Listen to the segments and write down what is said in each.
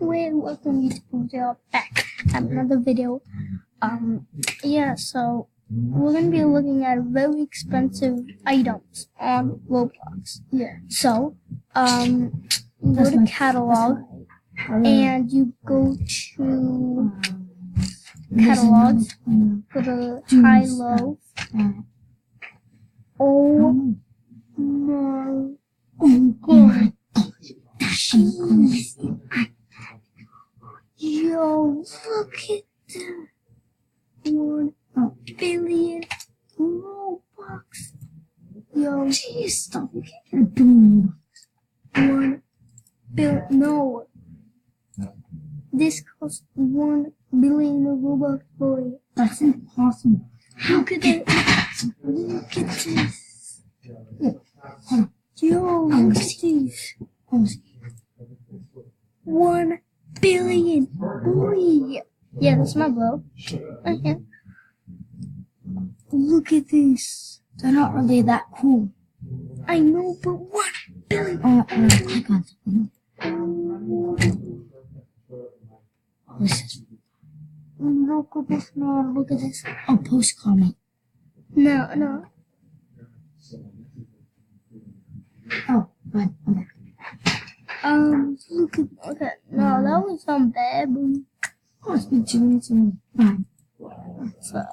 Welcome YouTube. We are back at another video. Yeah, so we're gonna be looking at very expensive items on Roblox. Yeah. So, go to catalog and you go to catalogs, go to high low. Oh my god. Jeez. Yo, look at that. 1 billion Robux. Yo, jeez, stop. You're doing 1 billion. No. This costs 1 billion Robux, boy. That's impossible. How could that? Look at this. Yo, look at these. 1 billion. Boy. Yeah, that's my bro. Okay. Look at this. They're not really that cool. I know, but 1 billion. I got something. Oh, this is... Look at this, man. Look at this. Oh, post comment. No. Oh, fine. I'm back. Look at... Okay, no, that was some bad, boo. Oh, it's been 2 minutes and fine. So,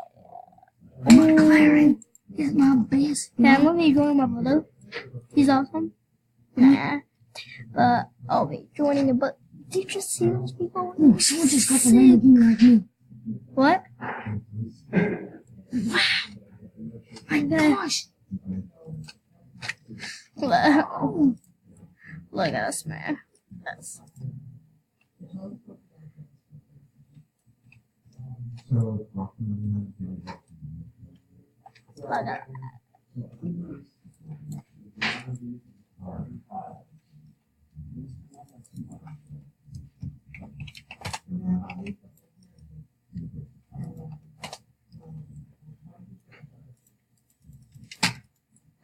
Oh my god, he's my best. yeah, I'm gonna be joining my brother. He's awesome. Nah. But I'll be joining it. But did you see those people? Oh, someone just got the Lamborghini like me. What? Wow. My gosh. Look at us, man. That's... Look at that.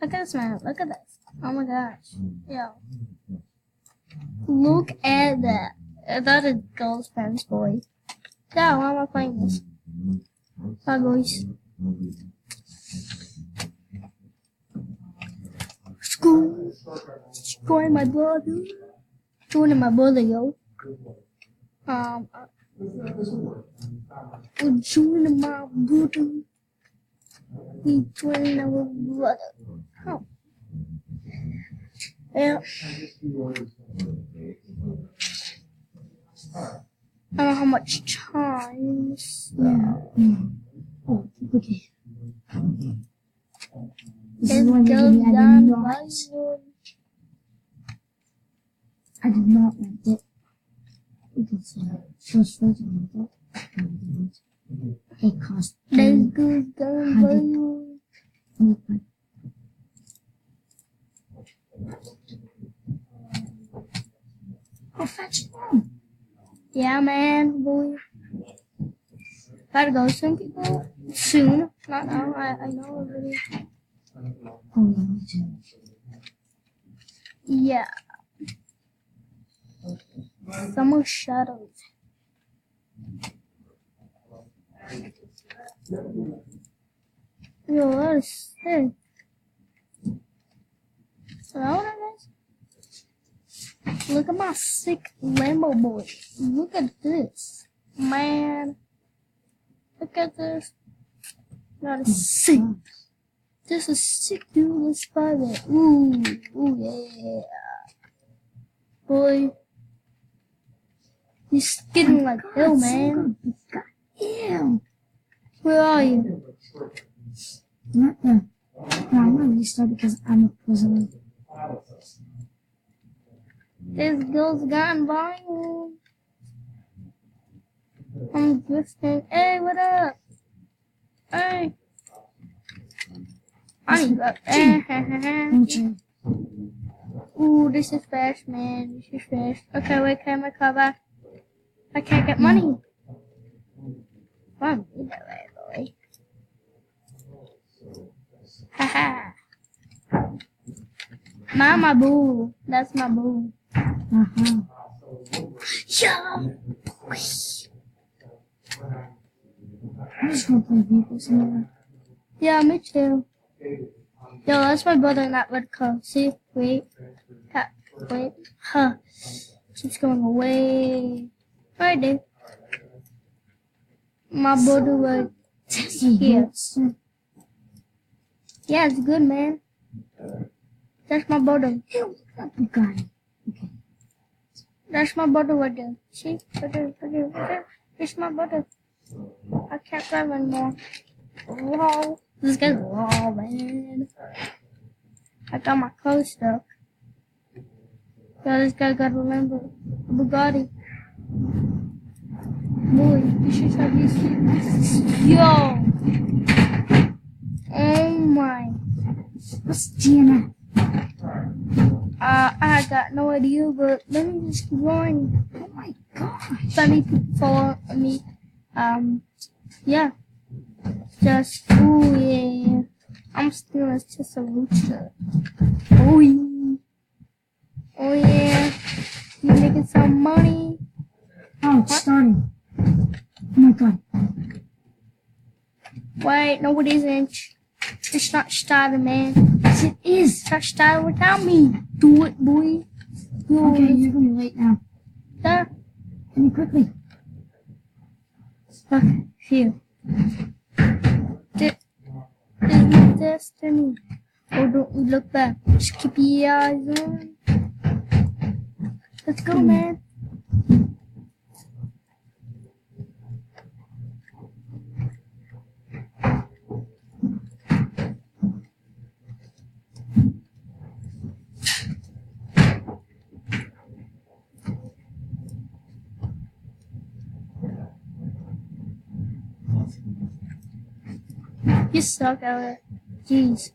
Look at this, man. Look at this. Oh my gosh. Yo. Look at that. That is Girls' Pants, boy. Yeah, why am I playing this? Bye, boys. School. Join my brother. Joining my brother, yo. Joining my brother. We joining our brother. Oh. Yeah. I don't know how much time. So. Oh, okay. It goes down by I did not rent it. Because it was frozen with it. It cost this goes down by you. Oh, fetch it. Yeah, man, boy. Gotta go soon, people. Soon. Not now. I know already. Oh, yeah, me too. Yeah. Summer shadows. Yo, that is sick. Is that what it is? Look at my sick Lambo boy. Look at this. Man. Look at this. That is sick. This is sick, dude. Let's buy that. Ooh, yeah. Boy. You're skidding like hell, man. Ew. Where are you? Not there. No, I'm gonna restart because I'm a prisoner. This girl's gotten viral. I'm drifting. Hey, what up? Hey. I need to Ooh, this is fast, man. This is fast. Okay, wait, can my car back? I can't get money. Come on, that way, boy. Haha. Not my boo. That's my boo. Yeah, boy. I'm just gonna play Vehicle Simulator. Yeah, me too. Yo, that's my brother in that red car. See? Wait. Wait. Huh. Keeps going away. Right there. My brother right here. Yeah, it's good, man. That's my brother. Bugatti. Okay. That's my brother right there. See? Right there, right there, right there. It's my brother. I can't drive anymore. Whoa. This guy's raw, man. I got my car stuck. Yeah, this guy got a Lambo. A Bugatti. Boy, you should try these. Yo! Oh my. What's DNF? I got no idea, but let me just keep going. Oh my gosh. Funny people follow me. Yeah. Just, ooh, yeah. I'm still just a rooster. Oh, yeah. Oh, yeah. You making some money? Oh, it's starting. Oh my god. Wait, no, it isn't. It's not starting, man. Yes, it is. It's not starting without me. Do it, boy. Yo, Okay, you're gonna be late now. yeah. Can you quickly? Okay, here. This is my destiny. Oh, don't you look back. Just keep your eyes on. Let's go, man. You suck, Elliot. Jeez.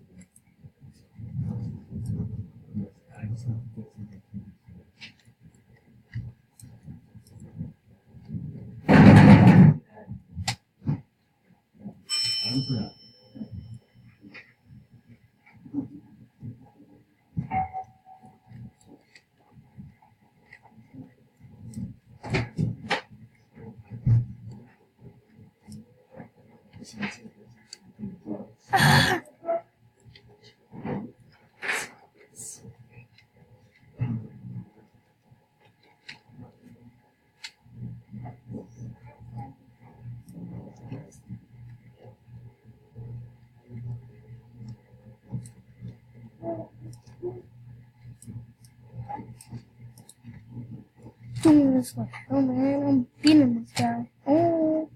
Doing this one. Oh man, I'm beating this guy. Oh,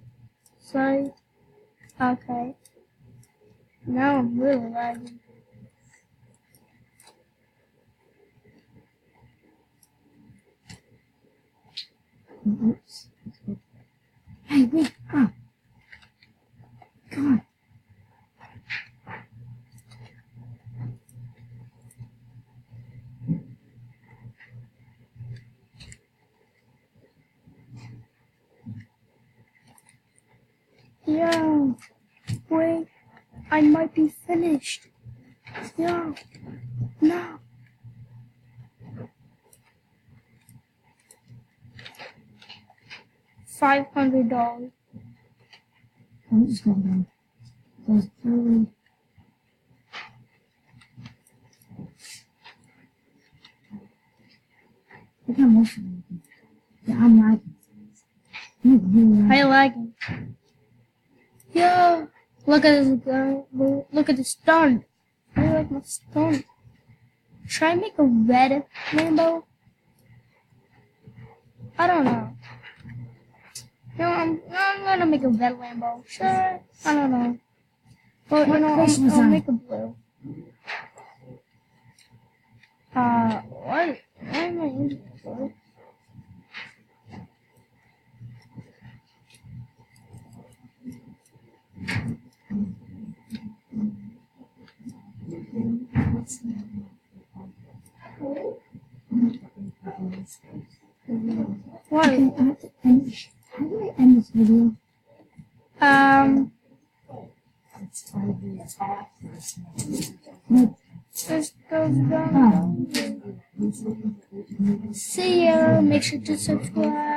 sorry. Okay. Now I'm really lagging. Oops. Hey, wait. Ah. God. Yo, wait. I might be finished. Yo, no. $500. I'm just going down. There's really. Look how much I'm lagging. Yeah, I'm lagging. I'm really lagging. I lagging. Yo, look at this guy. Look at the stunt. I like my stunt. Should I make a red rainbow? I don't know. No, I'm gonna make a red rainbow. Sure. I don't know. Well, you know, I'll make a blue. What? Why am I using blue? What? Okay, I have to end. How do I end this video? This goes down. See ya. Make sure to subscribe.